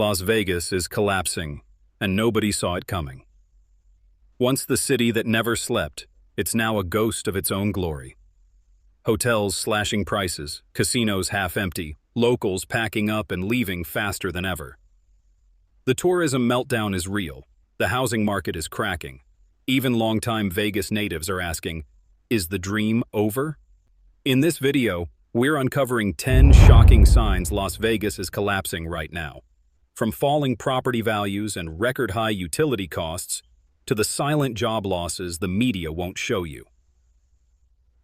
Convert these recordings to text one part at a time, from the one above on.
Las Vegas is collapsing, and nobody saw it coming. Once the city that never slept, it's now a ghost of its own glory. Hotels slashing prices, casinos half empty, locals packing up and leaving faster than ever. The tourism meltdown is real. The housing market is cracking. Even longtime Vegas natives are asking, is the dream over? In this video, we're uncovering 10 shocking signs Las Vegas is collapsing right now. From falling property values and record-high utility costs to the silent job losses the media won't show you.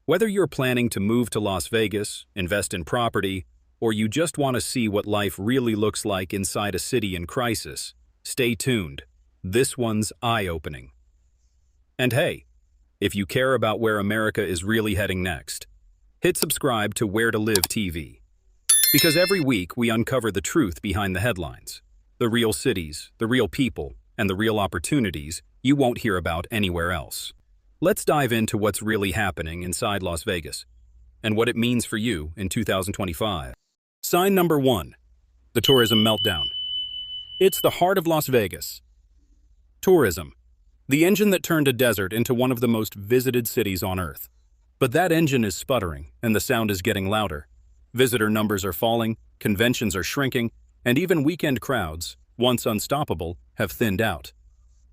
Whether you're planning to move to Las Vegas, invest in property, or you just want to see what life really looks like inside a city in crisis, stay tuned. This one's eye-opening. And hey, if you care about where America is really heading next, hit subscribe to Where to Live TV. Because every week we uncover the truth behind the headlines, the real cities, the real people, and the real opportunities you won't hear about anywhere else. Let's dive into what's really happening inside Las Vegas and what it means for you in 2025. Sign number 1, the tourism meltdown. It's the heart of Las Vegas. Tourism, the engine that turned a desert into one of the most visited cities on Earth. But that engine is sputtering, and the sound is getting louder. Visitor numbers are falling, conventions are shrinking, and even weekend crowds, once unstoppable, have thinned out.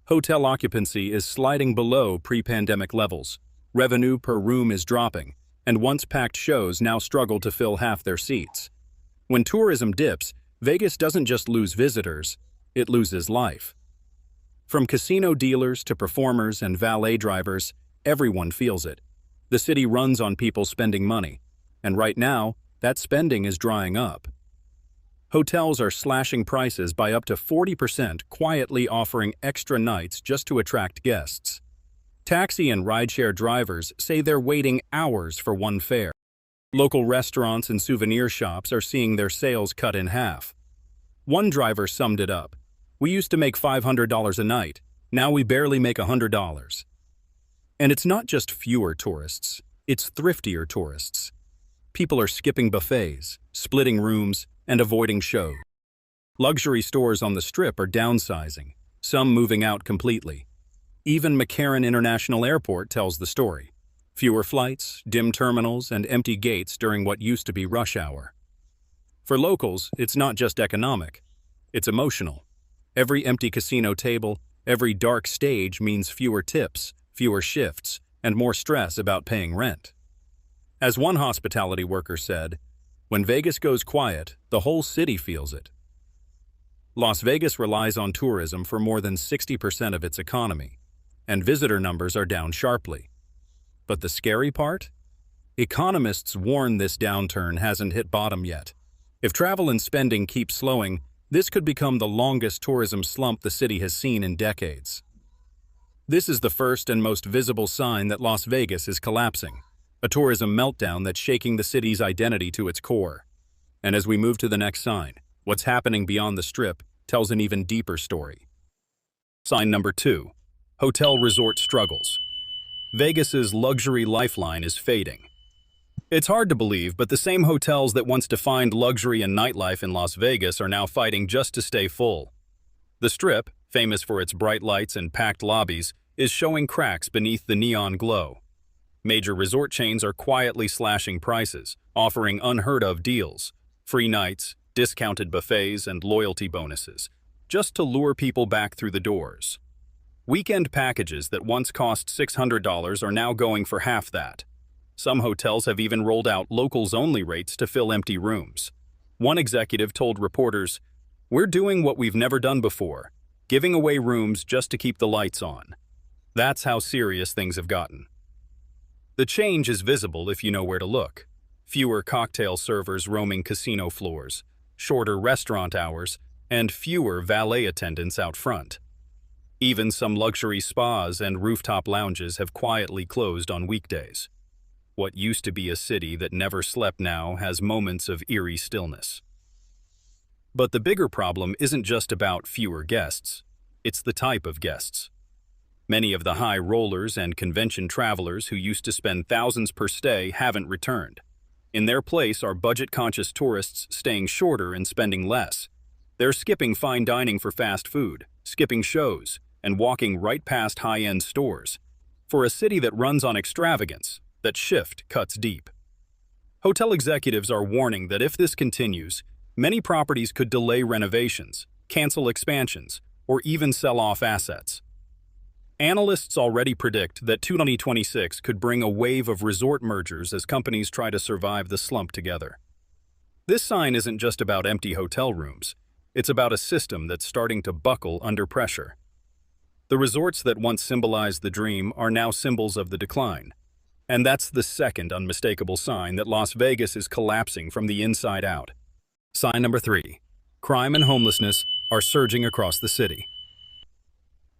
Hotel occupancy is sliding below pre-pandemic levels. Revenue per room is dropping, and once-packed shows now struggle to fill half their seats. When tourism dips, Vegas doesn't just lose visitors, it loses life. From casino dealers to performers and valet drivers, everyone feels it. The city runs on people spending money, and right now, that spending is drying up. Hotels are slashing prices by up to 40%, quietly offering extra nights just to attract guests. Taxi and rideshare drivers say they're waiting hours for one fare. Local restaurants and souvenir shops are seeing their sales cut in half. One driver summed it up. "We used to make $500 a night. Now we barely make $100. And it's not just fewer tourists, it's thriftier tourists. People are skipping buffets, splitting rooms, and avoiding shows. Luxury stores on the Strip are downsizing, some moving out completely. Even McCarran International Airport tells the story. Fewer flights, dim terminals, and empty gates during what used to be rush hour. For locals, it's not just economic, it's emotional. Every empty casino table, every dark stage means fewer tips, fewer shifts, and more stress about paying rent. As one hospitality worker said, "When Vegas goes quiet, the whole city feels it." Las Vegas relies on tourism for more than 60% of its economy, and visitor numbers are down sharply. But the scary part? Economists warn this downturn hasn't hit bottom yet. If travel and spending keep slowing, this could become the longest tourism slump the city has seen in decades. This is the first and most visible sign that Las Vegas is collapsing, a tourism meltdown that's shaking the city's identity to its core. And as we move to the next sign, what's happening beyond the Strip tells an even deeper story. Sign number 2, hotel resort struggles. Vegas's luxury lifeline is fading. It's hard to believe, but the same hotels that once defined luxury and nightlife in Las Vegas are now fighting just to stay full. The Strip, famous for its bright lights and packed lobbies, is showing cracks beneath the neon glow. Major resort chains are quietly slashing prices, offering unheard-of deals, free nights, discounted buffets, and loyalty bonuses, just to lure people back through the doors. Weekend packages that once cost $600 are now going for half that. Some hotels have even rolled out locals-only rates to fill empty rooms. One executive told reporters, "We're doing what we've never done before, giving away rooms just to keep the lights on." That's how serious things have gotten. The change is visible if you know where to look. Fewer cocktail servers roaming casino floors, shorter restaurant hours, and fewer valet attendants out front. Even some luxury spas and rooftop lounges have quietly closed on weekdays. What used to be a city that never slept now has moments of eerie stillness. But the bigger problem isn't just about fewer guests, it's the type of guests. Many of the high rollers and convention travelers who used to spend thousands per stay haven't returned. In their place are budget-conscious tourists staying shorter and spending less. They're skipping fine dining for fast food, skipping shows, and walking right past high-end stores. For a city that runs on extravagance, that shift cuts deep. Hotel executives are warning that if this continues, many properties could delay renovations, cancel expansions, or even sell off assets. Analysts already predict that 2026 could bring a wave of resort mergers as companies try to survive the slump together. This sign isn't just about empty hotel rooms. It's about a system that's starting to buckle under pressure. The resorts that once symbolized the dream are now symbols of the decline. And that's the second unmistakable sign that Las Vegas is collapsing from the inside out. Sign number 3. Crime and homelessness are surging across the city.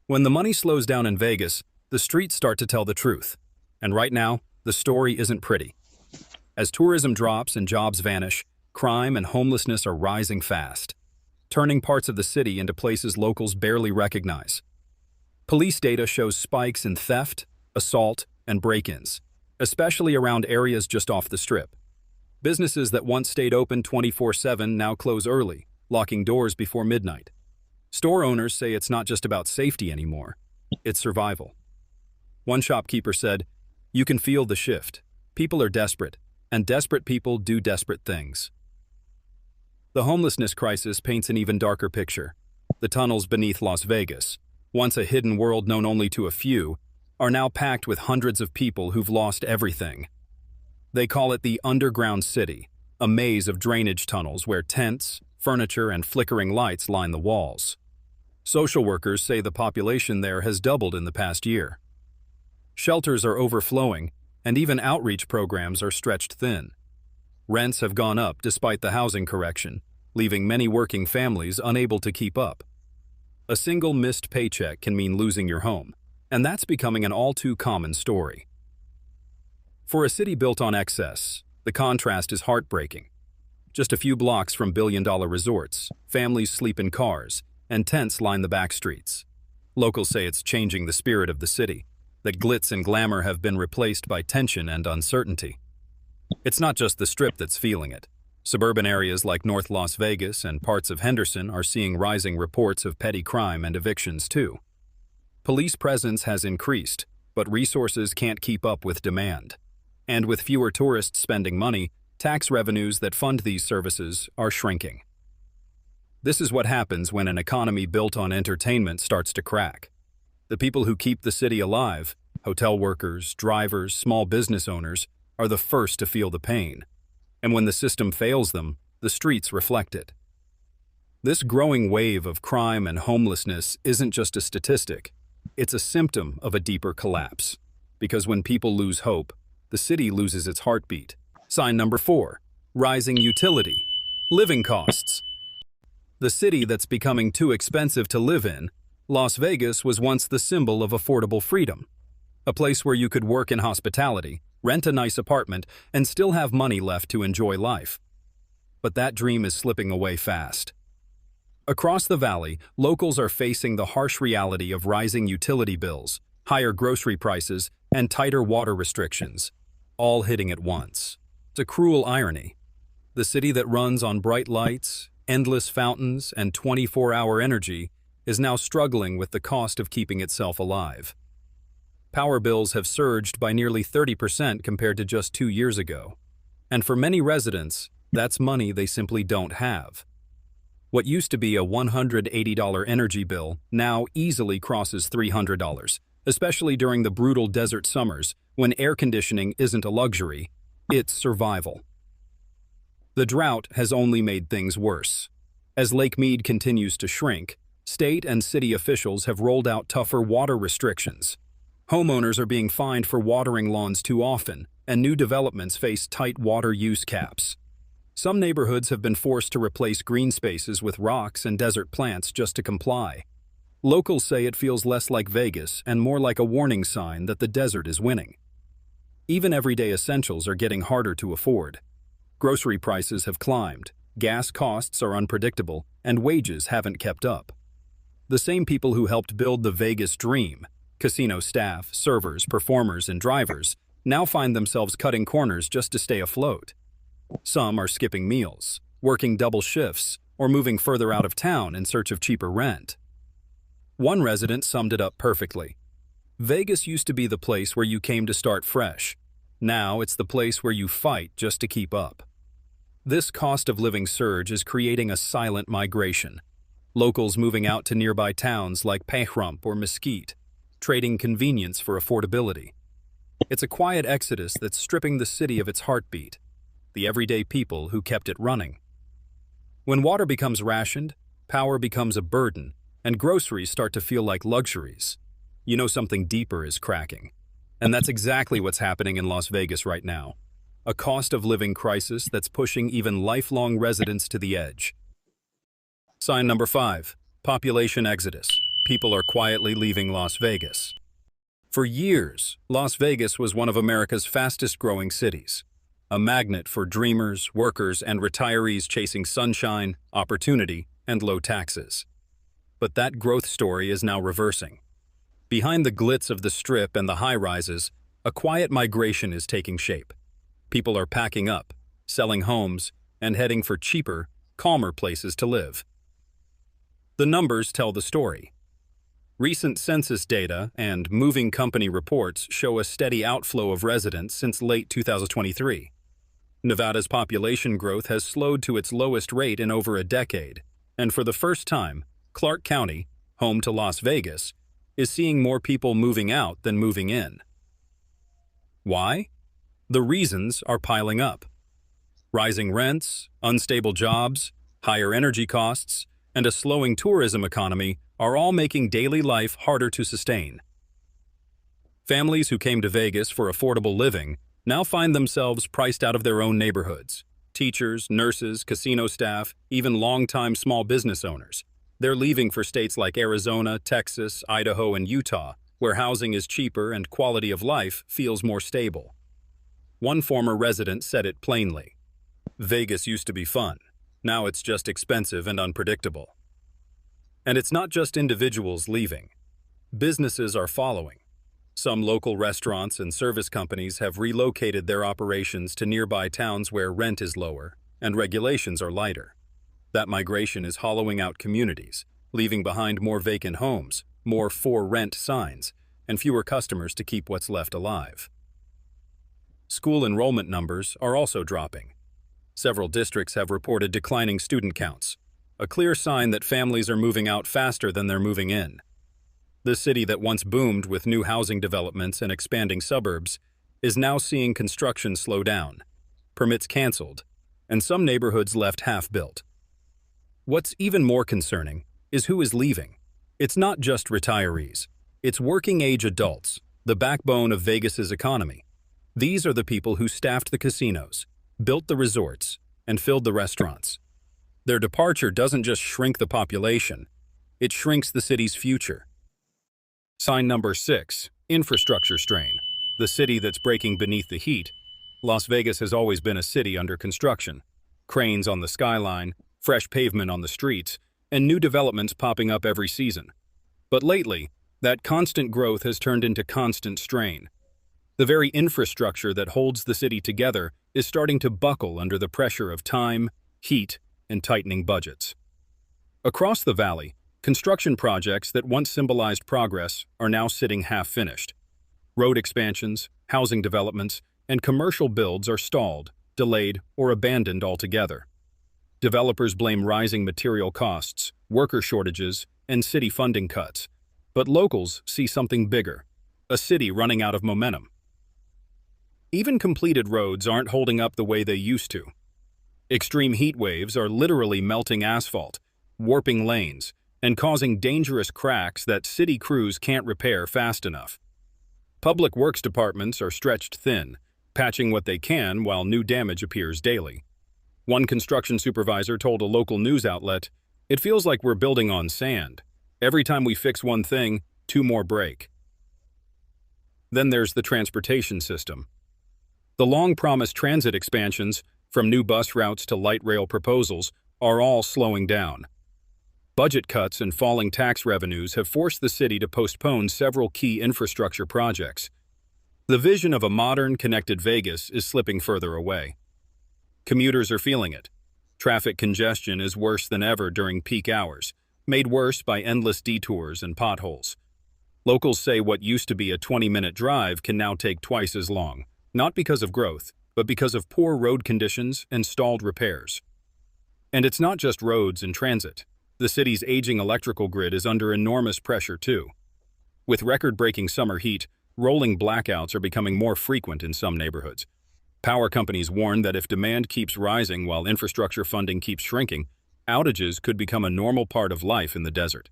When the money slows down in Vegas, the streets start to tell the truth. And right now, the story isn't pretty. As tourism drops and jobs vanish, crime and homelessness are rising fast, turning parts of the city into places locals barely recognize. Police data shows spikes in theft, assault, and break-ins, especially around areas just off the Strip. Businesses that once stayed open 24/7 now close early, locking doors before midnight. Store owners say it's not just about safety anymore, it's survival. One shopkeeper said, "You can feel the shift. People are desperate, and desperate people do desperate things." The homelessness crisis paints an even darker picture. The tunnels beneath Las Vegas, once a hidden world known only to a few, are now packed with hundreds of people who've lost everything. They call it the underground city, a maze of drainage tunnels where tents, furniture, and flickering lights line the walls. Social workers say the population there has doubled in the past year. Shelters are overflowing, and even outreach programs are stretched thin. Rents have gone up despite the housing correction, leaving many working families unable to keep up. A single missed paycheck can mean losing your home, and that's becoming an all too common story. For a city built on excess, the contrast is heartbreaking. Just a few blocks from billion-dollar resorts, families sleep in cars, and tents line the back streets. Locals say it's changing the spirit of the city, that glitz and glamour have been replaced by tension and uncertainty. It's not just the Strip that's feeling it. Suburban areas like North Las Vegas and parts of Henderson are seeing rising reports of petty crime and evictions too. Police presence has increased, but resources can't keep up with demand. And with fewer tourists spending money, tax revenues that fund these services are shrinking. This is what happens when an economy built on entertainment starts to crack. The people who keep the city alive, hotel workers, drivers, small business owners, are the first to feel the pain. And when the system fails them, the streets reflect it. This growing wave of crime and homelessness isn't just a statistic. It's a symptom of a deeper collapse. Because when people lose hope, the city loses its heartbeat. Sign number 4. Rising utility. Living costs. The city that's becoming too expensive to live in, Las Vegas was once the symbol of affordable freedom. A place where you could work in hospitality, rent a nice apartment, and still have money left to enjoy life. But that dream is slipping away fast. Across the valley, locals are facing the harsh reality of rising utility bills, higher grocery prices, and tighter water restrictions, all hitting at once. It's a cruel irony. The city that runs on bright lights, endless fountains, and 24-hour energy is now struggling with the cost of keeping itself alive. Power bills have surged by nearly 30% compared to just 2 years ago. And for many residents, that's money they simply don't have. What used to be a $180 energy bill now easily crosses $300, especially during the brutal desert summers when air conditioning isn't a luxury, it's survival. The drought has only made things worse. As Lake Mead continues to shrink, state and city officials have rolled out tougher water restrictions. Homeowners are being fined for watering lawns too often, and new developments face tight water use caps. Some neighborhoods have been forced to replace green spaces with rocks and desert plants just to comply. Locals say it feels less like Vegas and more like a warning sign that the desert is winning. Even everyday essentials are getting harder to afford. Grocery prices have climbed, gas costs are unpredictable, and wages haven't kept up. The same people who helped build the Vegas dream, casino staff, servers, performers, and drivers, now find themselves cutting corners just to stay afloat. Some are skipping meals, working double shifts, or moving further out of town in search of cheaper rent. One resident summed it up perfectly. Vegas used to be the place where you came to start fresh. Now it's the place where you fight just to keep up. This cost of living surge is creating a silent migration. Locals moving out to nearby towns like Pahrump or Mesquite, trading convenience for affordability. It's a quiet exodus that's stripping the city of its heartbeat, the everyday people who kept it running. When water becomes rationed, power becomes a burden, and groceries start to feel like luxuries, you know something deeper is cracking. And that's exactly what's happening in Las Vegas right now. A cost of living crisis that's pushing even lifelong residents to the edge. Sign number 5, population exodus. People are quietly leaving Las Vegas. For years, Las Vegas was one of America's fastest-growing cities, a magnet for dreamers, workers, and retirees chasing sunshine, opportunity, and low taxes. But that growth story is now reversing. Behind the glitz of the Strip and the high-rises, a quiet migration is taking shape. People are packing up, selling homes, and heading for cheaper, calmer places to live. The numbers tell the story. Recent census data and moving company reports show a steady outflow of residents since late 2023. Nevada's population growth has slowed to its lowest rate in over a decade, and for the first time, Clark County, home to Las Vegas, is seeing more people moving out than moving in. Why? The reasons are piling up. Rising rents, unstable jobs, higher energy costs, and a slowing tourism economy are all making daily life harder to sustain. Families who came to Vegas for affordable living now find themselves priced out of their own neighborhoods. Teachers, nurses, casino staff, even longtime small business owners. They're leaving for states like Arizona, Texas, Idaho, and Utah, where housing is cheaper and quality of life feels more stable. One former resident said it plainly. Vegas used to be fun. Now it's just expensive and unpredictable. And it's not just individuals leaving. Businesses are following. Some local restaurants and service companies have relocated their operations to nearby towns where rent is lower and regulations are lighter. That migration is hollowing out communities, leaving behind more vacant homes, more for rent signs, and fewer customers to keep what's left alive. School enrollment numbers are also dropping. Several districts have reported declining student counts, a clear sign that families are moving out faster than they're moving in. The city that once boomed with new housing developments and expanding suburbs is now seeing construction slow down, permits canceled, and some neighborhoods left half-built. What's even more concerning is who is leaving. It's not just retirees. It's working-age adults, the backbone of Vegas's economy. These are the people who staffed the casinos, built the resorts, and filled the restaurants. Their departure doesn't just shrink the population, it shrinks the city's future. Sign number 6, infrastructure strain. The city that's breaking beneath the heat. Las Vegas has always been a city under construction. Cranes on the skyline, fresh pavement on the streets, and new developments popping up every season. But lately, that constant growth has turned into constant strain. The very infrastructure that holds the city together is starting to buckle under the pressure of time, heat, and tightening budgets. Across the valley, construction projects that once symbolized progress are now sitting half-finished. Road expansions, housing developments, and commercial builds are stalled, delayed, or abandoned altogether. Developers blame rising material costs, worker shortages, and city funding cuts. But locals see something bigger, a city running out of momentum. Even completed roads aren't holding up the way they used to. Extreme heat waves are literally melting asphalt, warping lanes, and causing dangerous cracks that city crews can't repair fast enough. Public works departments are stretched thin, patching what they can while new damage appears daily. One construction supervisor told a local news outlet, "It feels like we're building on sand. Every time we fix one thing, 2 more break." Then there's the transportation system. The long-promised transit expansions, from new bus routes to light rail proposals, are all slowing down. Budget cuts and falling tax revenues have forced the city to postpone several key infrastructure projects. The vision of a modern, connected Vegas is slipping further away. Commuters are feeling it. Traffic congestion is worse than ever during peak hours, made worse by endless detours and potholes. Locals say what used to be a 20-minute drive can now take twice as long, not because of growth, but because of poor road conditions and stalled repairs. And it's not just roads and transit. The city's aging electrical grid is under enormous pressure too. With record-breaking summer heat, rolling blackouts are becoming more frequent in some neighborhoods. Power companies warn that if demand keeps rising while infrastructure funding keeps shrinking, outages could become a normal part of life in the desert.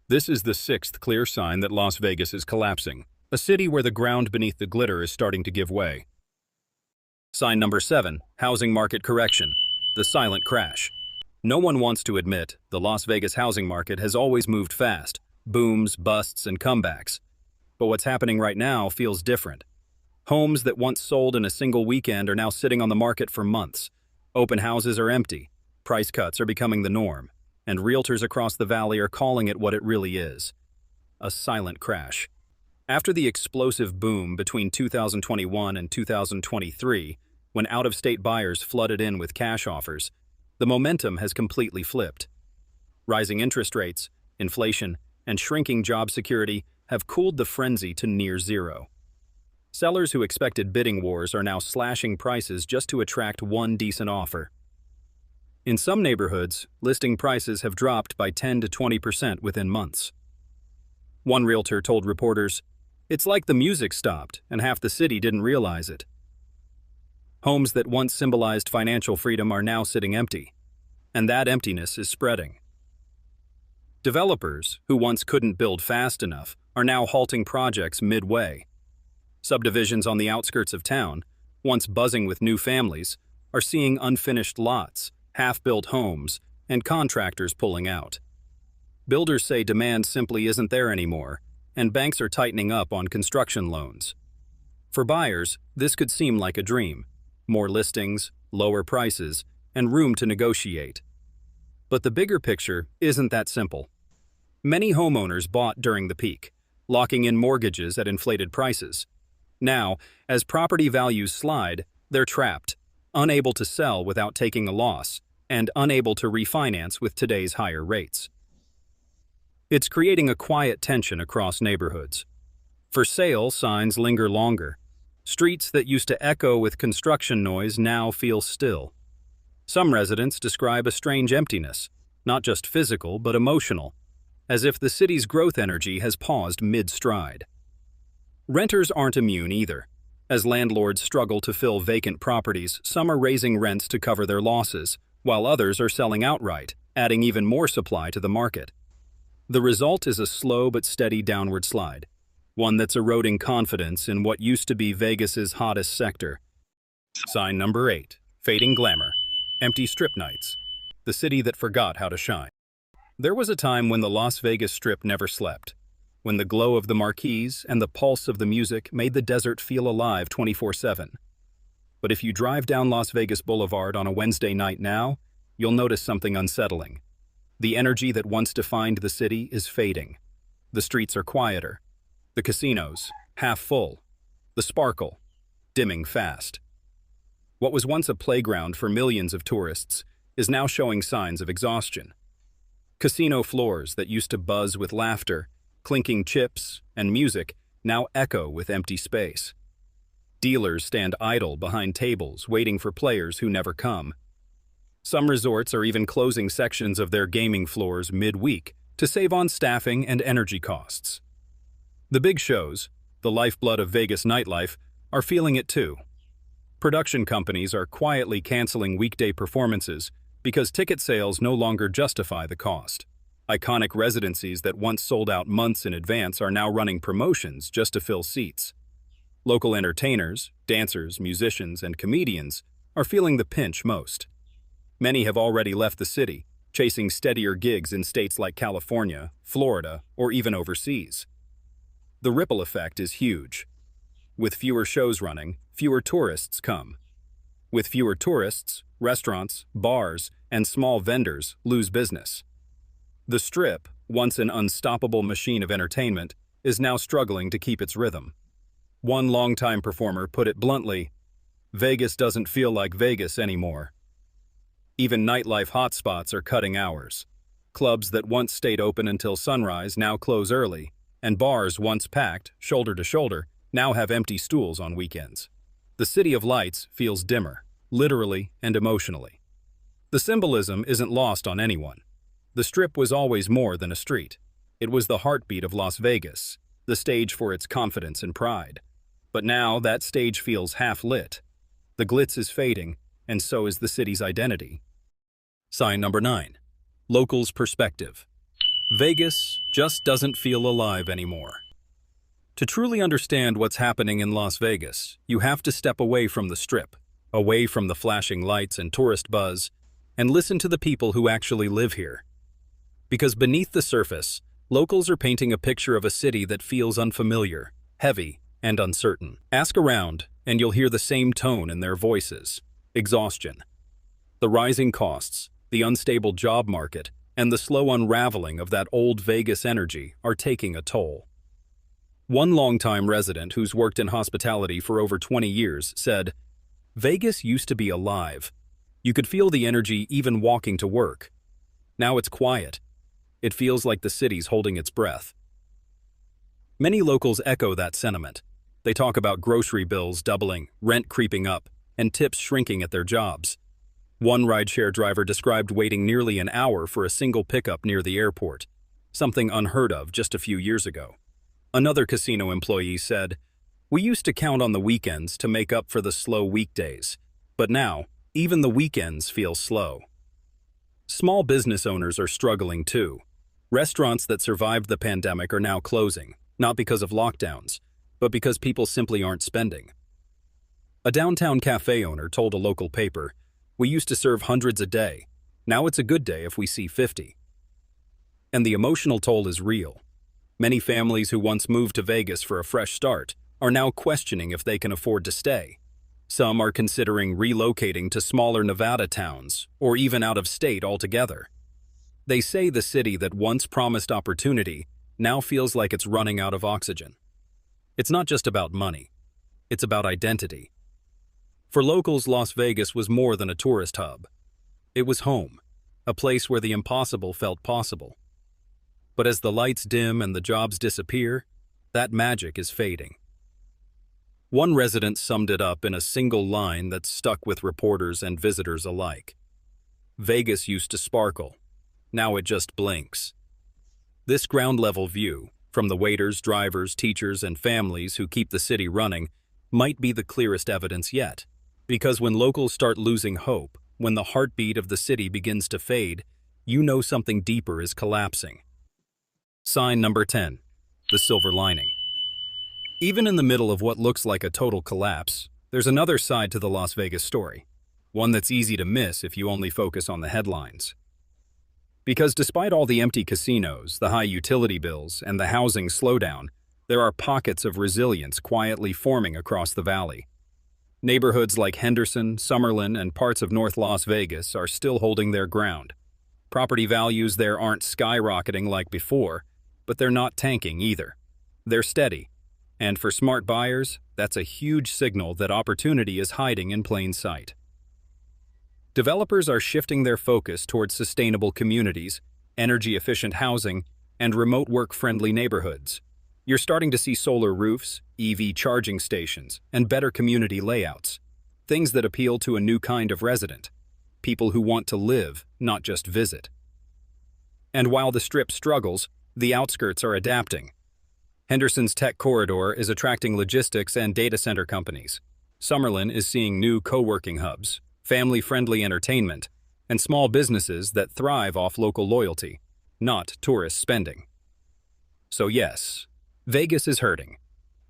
This is the sixth clear sign that Las Vegas is collapsing, a city where the ground beneath the glitter is starting to give way. Sign number 7, housing market correction, the silent crash. No one wants to admit the Las Vegas housing market has always moved fast, booms, busts, and comebacks. But what's happening right now feels different. Homes that once sold in a single weekend are now sitting on the market for months. Open houses are empty, price cuts are becoming the norm, and realtors across the valley are calling it what it really is: a silent crash. After the explosive boom between 2021 and 2023, when out-of-state buyers flooded in with cash offers, the momentum has completely flipped. Rising interest rates, inflation, and shrinking job security have cooled the frenzy to near zero. Sellers who expected bidding wars are now slashing prices just to attract one decent offer. In some neighborhoods, listing prices have dropped by 10 to 20% within months. One realtor told reporters, "It's like the music stopped and half the city didn't realize it." Homes that once symbolized financial freedom are now sitting empty, and that emptiness is spreading. Developers, who once couldn't build fast enough, are now halting projects midway. Subdivisions on the outskirts of town, once buzzing with new families, are seeing unfinished lots, half-built homes, and contractors pulling out. Builders say demand simply isn't there anymore, and banks are tightening up on construction loans. For buyers, this could seem like a dream: more listings, lower prices, and room to negotiate. But the bigger picture isn't that simple. Many homeowners bought during the peak, locking in mortgages at inflated prices. Now, as property values slide, they're trapped, unable to sell without taking a loss, and unable to refinance with today's higher rates. It's creating a quiet tension across neighborhoods. For sale signs linger longer. Streets that used to echo with construction noise now feel still. Some residents describe a strange emptiness, not just physical but emotional, as if the city's growth energy has paused mid-stride. Renters aren't immune either. As landlords struggle to fill vacant properties, some are raising rents to cover their losses, while others are selling outright, adding even more supply to the market. The result is a slow but steady downward slide, one that's eroding confidence in what used to be Vegas's hottest sector. Sign number 8, fading glamour, empty strip nights, the city that forgot how to shine. There was a time when the Las Vegas Strip never slept, when the glow of the marquees and the pulse of the music made the desert feel alive 24/7. But if you drive down Las Vegas Boulevard on a Wednesday night now, you'll notice something unsettling. The energy that once defined the city is fading. The streets are quieter. The casinos, half full. The sparkle, dimming fast. What was once a playground for millions of tourists is now showing signs of exhaustion. Casino floors that used to buzz with laughter, clinking chips, and music now echo with empty space. Dealers stand idle behind tables waiting for players who never come. Some resorts are even closing sections of their gaming floors mid-week to save on staffing and energy costs. The big shows, the lifeblood of Vegas nightlife, are feeling it too. Production companies are quietly canceling weekday performances because ticket sales no longer justify the cost. Iconic residencies that once sold out months in advance are now running promotions just to fill seats. Local entertainers, dancers, musicians, and comedians are feeling the pinch most. Many have already left the city, chasing steadier gigs in states like California, Florida, or even overseas. The ripple effect is huge. With fewer shows running, fewer tourists come. With fewer tourists, restaurants, bars, and small vendors lose business. The Strip, once an unstoppable machine of entertainment, is now struggling to keep its rhythm. One longtime performer put it bluntly, "Vegas doesn't feel like Vegas anymore." Even nightlife hotspots are cutting hours. Clubs that once stayed open until sunrise now close early, and bars once packed, shoulder to shoulder, now have empty stools on weekends. The city of lights feels dimmer, literally and emotionally. The symbolism isn't lost on anyone. The Strip was always more than a street. It was the heartbeat of Las Vegas, the stage for its confidence and pride. But now that stage feels half-lit. The glitz is fading, and so is the city's identity. Sign number 9. Locals' perspective. Vegas just doesn't feel alive anymore. To truly understand what's happening in Las Vegas, you have to step away from the Strip, away from the flashing lights and tourist buzz, and listen to the people who actually live here. Because beneath the surface, locals are painting a picture of a city that feels unfamiliar, heavy, and uncertain. Ask around, and you'll hear the same tone in their voices: exhaustion. The rising costs, the unstable job market, and the slow unraveling of that old Vegas energy are taking a toll. One longtime resident who's worked in hospitality for over 20 years said, "Vegas used to be alive. You could feel the energy even walking to work. Now it's quiet. It feels like the city's holding its breath." Many locals echo that sentiment. They talk about grocery bills doubling, rent creeping up, and tips shrinking at their jobs. One rideshare driver described waiting nearly an hour for a single pickup near the airport, something unheard of just a few years ago. Another casino employee said, "We used to count on the weekends to make up for the slow weekdays, but now, even the weekends feel slow." Small business owners are struggling too. Restaurants that survived the pandemic are now closing, not because of lockdowns, but because people simply aren't spending. A downtown cafe owner told a local paper, "We used to serve hundreds a day. Now it's a good day if we see 50. And the emotional toll is real. Many families who once moved to Vegas for a fresh start are now questioning if they can afford to stay. Some are considering relocating to smaller Nevada towns or even out of state altogether. They say the city that once promised opportunity now feels like it's running out of oxygen. It's not just about money. It's about identity. For locals, Las Vegas was more than a tourist hub. It was home, a place where the impossible felt possible. But as the lights dim and the jobs disappear, that magic is fading. One resident summed it up in a single line that stuck with reporters and visitors alike. "Vegas used to sparkle. Now it just blinks." This ground-level view, from the waiters, drivers, teachers, and families who keep the city running, might be the clearest evidence yet. Because when locals start losing hope, when the heartbeat of the city begins to fade, you know something deeper is collapsing. Sign number 10. The silver lining. Even in the middle of what looks like a total collapse, there's another side to the Las Vegas story, one that's easy to miss if you only focus on the headlines. Because despite all the empty casinos, the high utility bills, and the housing slowdown, there are pockets of resilience quietly forming across the valley. Neighborhoods like Henderson, Summerlin, and parts of North Las Vegas are still holding their ground. Property values there aren't skyrocketing like before, but they're not tanking either. They're steady. And for smart buyers, that's a huge signal that opportunity is hiding in plain sight. Developers are shifting their focus towards sustainable communities, energy-efficient housing, and remote work-friendly neighborhoods. You're starting to see solar roofs, EV charging stations, and better community layouts. Things that appeal to a new kind of resident. People who want to live, not just visit. And while the Strip struggles, the outskirts are adapting. Henderson's tech corridor is attracting logistics and data center companies. Summerlin is seeing new co-working hubs, family-friendly entertainment, and small businesses that thrive off local loyalty, not tourist spending. So yes, Vegas is hurting.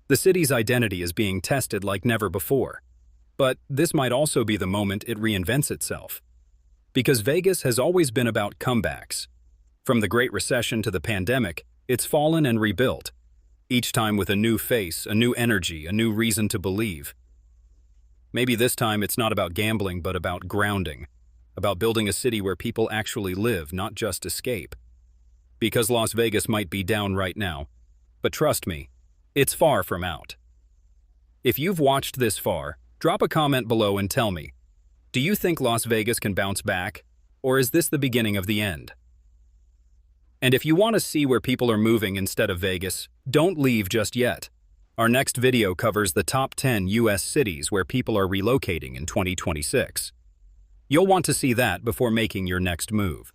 The city's identity is being tested like never before. But this might also be the moment it reinvents itself. Because Vegas has always been about comebacks. From the Great Recession to the pandemic, it's fallen and rebuilt. Each time with a new face, a new energy, a new reason to believe. Maybe this time it's not about gambling, but about grounding. About building a city where people actually live, not just escape. Because Las Vegas might be down right now, but trust me, it's far from out. If you've watched this far, drop a comment below and tell me, Do you think Las Vegas can bounce back, or is this the beginning of the end? And if you want to see where people are moving instead of Vegas, don't leave just yet. Our next video covers the top 10 US cities where people are relocating in 2026. You'll want to see that before making your next move.